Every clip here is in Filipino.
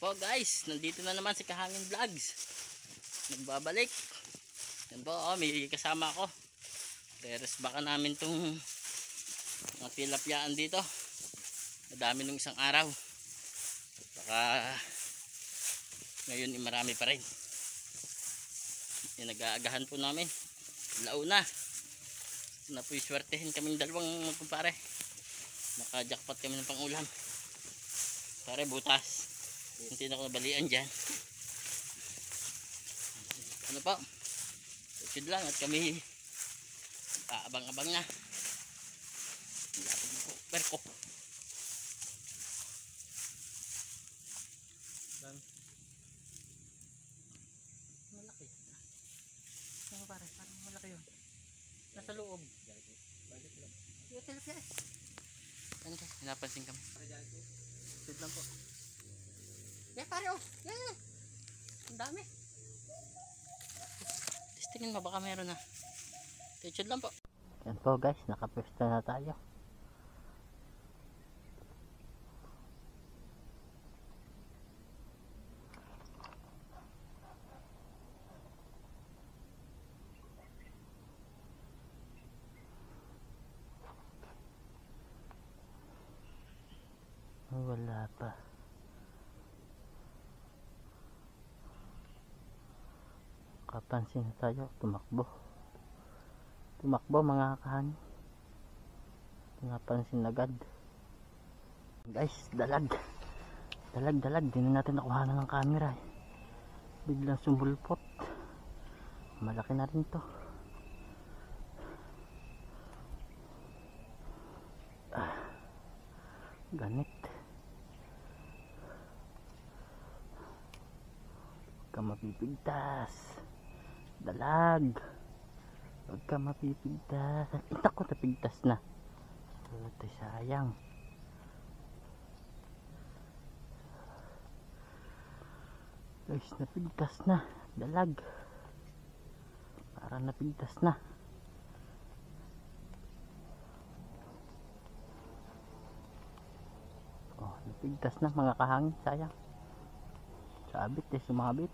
Po guys, nandito na naman si Kahangin Vlogs. Nagbabalik. Yan po, may kasama ako. Teres baka namin tong mga tilapyaan dito. Madami nung isang araw. Baka ngayon marami pa rin. Yan, nag-aagahan po namin. Launa. Na po iswertehin kaming dalawang magkumpare. Naka-jackpot kami ng pangulam. Pare butas. Hindi na ako nabalian dyan. Ano po? Susunod lang at kami aabang-abang na. Lapit na po. Perko. Malaki. Ano pare? Parang malaki yun. Nasa loob. Yung tilapia eh. Ano ka? Hinapansin kami. Susunod lang po. Yeah, pare oh. Yeah. Ang dami. Tingin mo baka meron na. Techod lang po. Yan po guys, nakapwesto na tayo. Wala pa. Kapansin na tayo, tumakbo mga kahangin. Napansin agad guys, dalag, di na natin nakuhanan ng camera eh. Biglang sumulpot, malaki na rin to. Ganit, huwag ka mapipigtas. Dalag, huwag ka mapipigtas. Ito ko napigtas na. Ito sayang. Guys, napigtas na. Dalag, parang napigtas na. Oh, napigtas na mga kahangin. Sayang. Sabit eh, sumabit.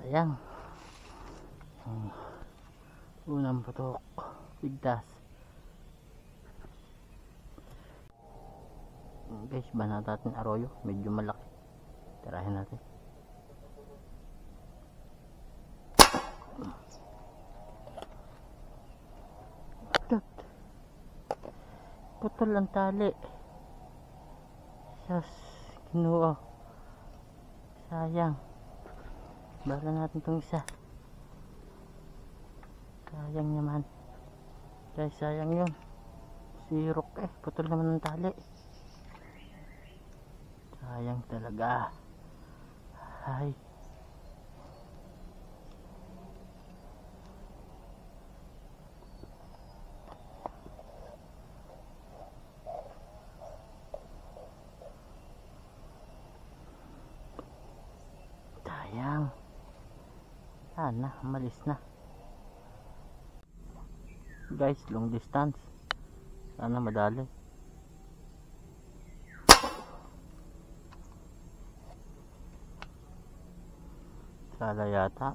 Sayang. Unang putok, pigtas. Guys, banata natin arroyo, medyo malaki. Tirahin natin. Putol ang tali. Sas, kinuha. Sayang. Bala natin itong isa. Sayang naman guys, sayang yun. Sirok eh, putol naman ng tali. Sayang talaga. Ay, sayang. Sana malis na guys, long distance. Sana madali. Sala yata.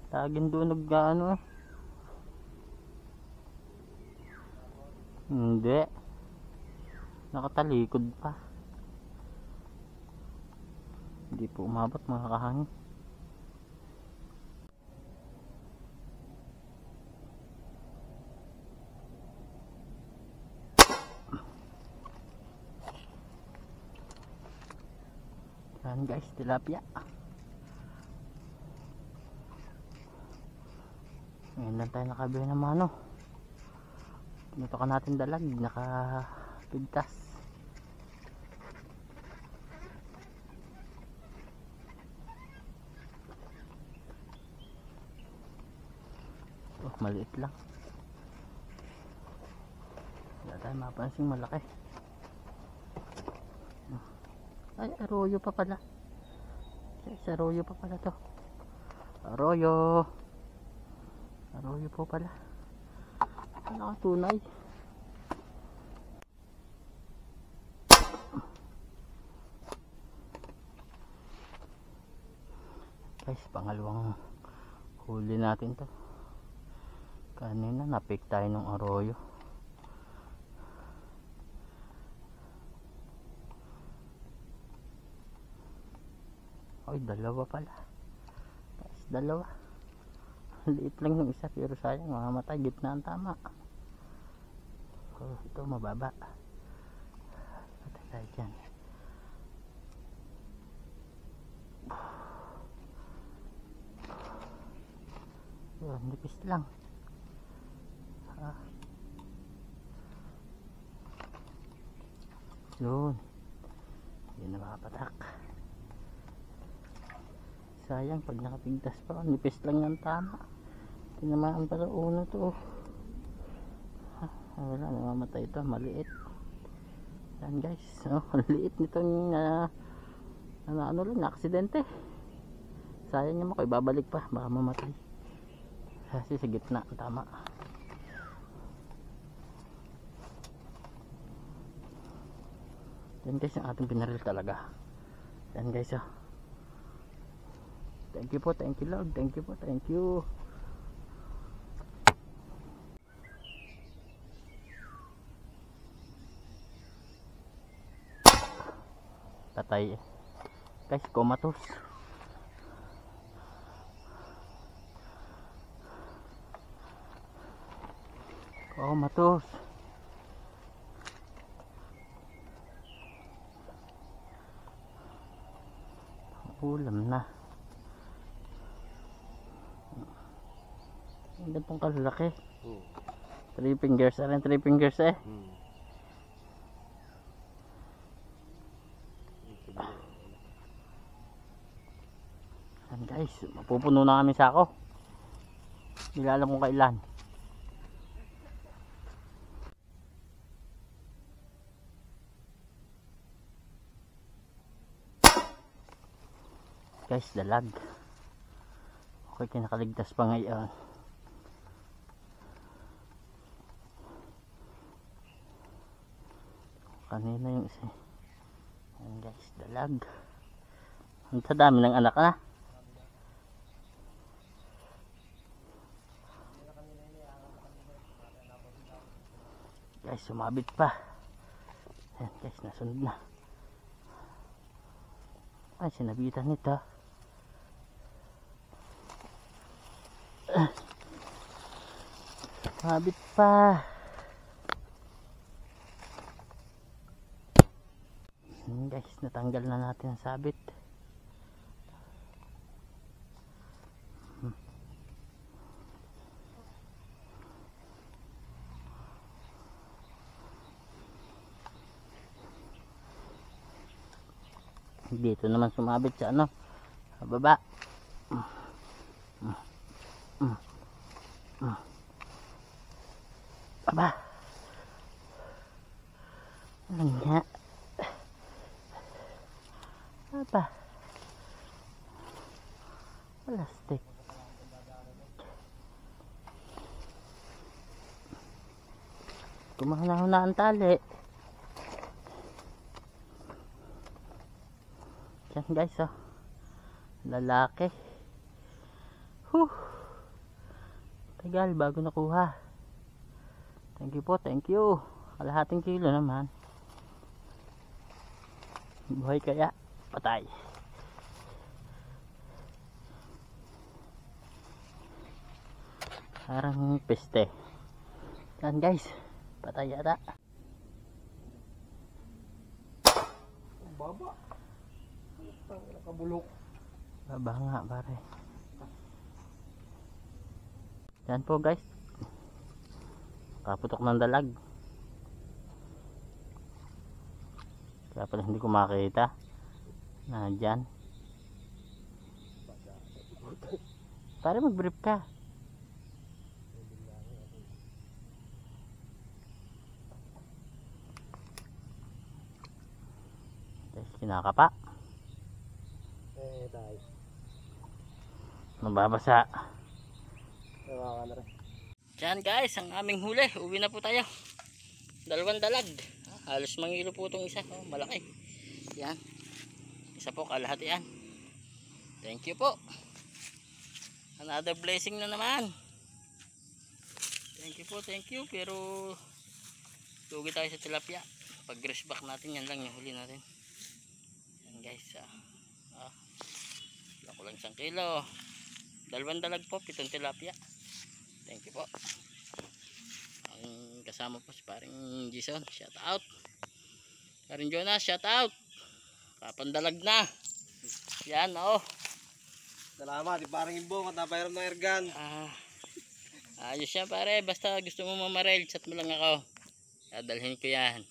Laging dunog ka ano eh. Hindi. Nakatalikod pa. Hindi po umabot mga kahangin. Yan guys, tilapia. Ngayon lang tayo nakabili ng mano. Dito ka natin dalag, nakapigtas. Oh, maliit lang. Wala tayo mapansing malaki. Ay, arroyo pa pala. Arroyo pa pala to. Arroyo po pala. Nakatunay. Guys, pangalawang huli natin to. Kanina napik tayo ng arroyo. Ay, dalawa pala. Guys, dalawa. Liit lang yung isa pero sayang mamamatay. Gitna ang tama. Oh, ito mababa. Patay tayo dyan. Yun, nipis lang. Yun. Yun na makapatak. Sayang pag nakapigtas pa. Nipis lang yung tama. Tinamaan pa sa uno to. Wala, namamatay ito. Maliit. Yan guys. Oh, maliit nitong ano lang, na-aksidente. Sayang naman ko. Ibabalik pa. Baka mamatay. Kasi sa gitna. Tama. Yan guys, ang ating binaril talaga. Yan guys, oh. Thank you po, thank you Lord. Thank you po, thank you. Patay. Guys, comatose. Comatose. Ulam na. Ang gantong kalalaki. 3 fingers. Aran 3 fingers eh. Ayan guys, mapupuno na kami sako. Hindi alam kung kailan. Guys, dalag. Okay, kinakaligtas pa ngayon. Kanina yung isa. Ayan guys, dalag. Ang dami ng anak na. Guys, sumabit pa. Ayan guys, nasunod na. Ay, sinabitan nito. Sumabit pa. Guys, natanggal na natin ang sabit. Dito naman sumabit sa ano, sa baba. Aba, ano nga? Aba, plastic. Kumahuna-huna ang tali. Yan guys, oh. Lalaki. Tagal bago nakuha. Thank you po, thank you. Kalahating kilo naman. Buhay kaya? Patay. Parang peste. Yan guys, patay yata. Baba. Nakabulok. Baba nga pare. Yan po guys. Kaputok ng dalag. Kaya pala hindi ko makita. Nandyan. Pare mag-brief ka. Guys, kinakapa. Tayo. Mababasa. Nawawa na rin. Diyan guys, ang aming huli. Uwi na po tayo. 2 dalag. Halos mangilo po itong isa. Oh, malaki. Yan. Isa po kalahati yan. Thank you po. Another blessing na naman. Thank you po, thank you. Pero lugi tayo sa tilapia. Pag rest back natin, yan lang yung huli natin. Yan guys. Ako lang 1 kilo. 2 dalag po, 7 tilapia. Thank you po. Ang kasama po si paring Jason, shout out. Paring Jonas, shout out. Kapandalag na. Yan oh. Salamat, di parang imbong at napairam ng airgun. Ayos yan pare, basta gusto mo mamarel, chat mo lang ako. Dadalhin ko yan.